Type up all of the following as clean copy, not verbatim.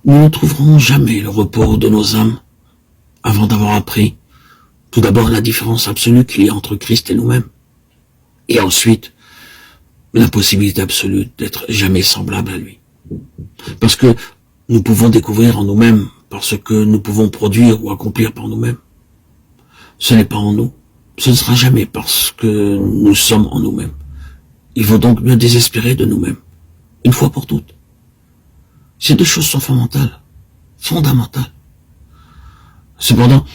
Nous ne trouverons jamais le repos de nos âmes avant d'avoir appris tout d'abord la différence absolue qu'il y a entre Christ et nous-mêmes, et ensuite l'impossibilité absolue d'être jamais semblable à lui. Parce que nous pouvons découvrir en nous-mêmes parce que nous pouvons produire ou accomplir par nous-mêmes. Ce n'est pas en nous. Ce ne sera jamais parce que nous sommes en nous-mêmes. Il faut donc mieux désespérer de nous-mêmes, une fois pour toutes. Ces deux choses sont fondamentales. Cependant,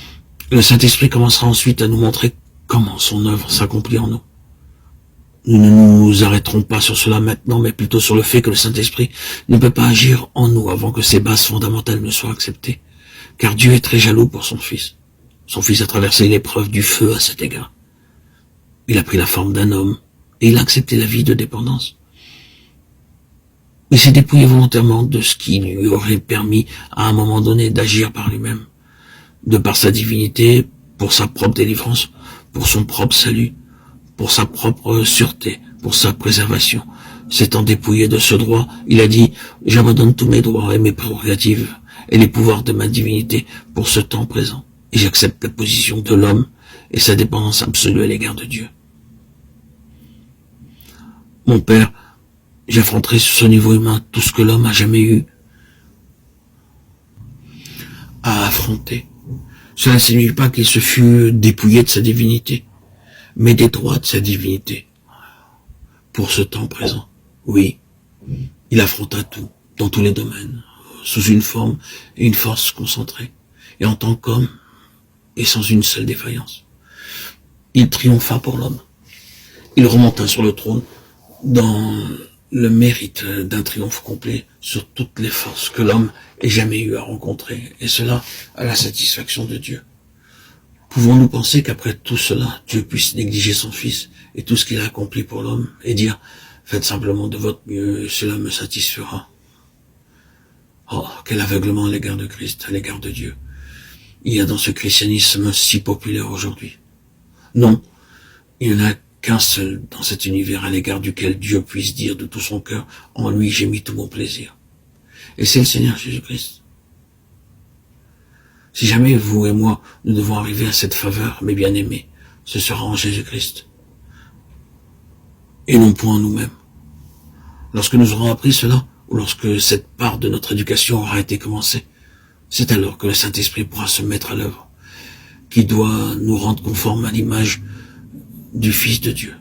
le Saint-Esprit commencera ensuite à nous montrer comment son œuvre s'accomplit en nous. Nous ne nous arrêterons pas sur cela maintenant, mais plutôt sur le fait que le Saint-Esprit ne peut pas agir en nous avant que ces bases fondamentales ne soient acceptées. Car Dieu est très jaloux pour son Fils. Son Fils a traversé l'épreuve du feu à cet égard. Il a pris la forme d'un homme et il a accepté la vie de dépendance. Il s'est dépouillé volontairement de ce qui lui aurait permis à un moment donné d'agir par lui-même, de par sa divinité, pour sa propre délivrance, pour son propre salut, pour sa propre sûreté, pour sa préservation. S'étant dépouillé de ce droit, il a dit « J'abandonne tous mes droits et mes prérogatives et les pouvoirs de ma divinité pour ce temps présent, et j'accepte la position de l'homme et sa dépendance absolue à l'égard de Dieu. » Mon Père, j'affronterai sur ce niveau humain tout ce que l'homme a jamais eu à affronter. Cela ne signifie pas qu'il se fût dépouillé de sa divinité, mais des droits de sa divinité. Pour ce temps présent, oui, il affronta tout, dans tous les domaines, sous une forme et une force concentrées, et en tant qu'homme, et sans une seule défaillance. Il triompha pour l'homme. Il remonta sur le trône dans le mérite d'un triomphe complet sur toutes les forces que l'homme ait jamais eu à rencontrer, et cela à la satisfaction de Dieu. Pouvons-nous penser qu'après tout cela, Dieu puisse négliger son Fils et tout ce qu'il a accompli pour l'homme et dire « Faites simplement de votre mieux, cela me satisfera ». Oh, quel aveuglement à l'égard de Christ, à l'égard de Dieu. Il y a dans ce christianisme si populaire aujourd'hui. Non, il n'y en a qu'un seul dans cet univers à l'égard duquel Dieu puisse dire de tout son cœur « En lui j'ai mis tout mon plaisir ». Et c'est le Seigneur Jésus-Christ. Si jamais vous et moi, nous devons arriver à cette faveur, mes bien-aimés, ce sera en Jésus-Christ. Et non point en nous-mêmes. Lorsque nous aurons appris cela, ou lorsque cette part de notre éducation aura été commencée, c'est alors que le Saint-Esprit pourra se mettre à l'œuvre, qui doit nous rendre conformes à l'image du Fils de Dieu.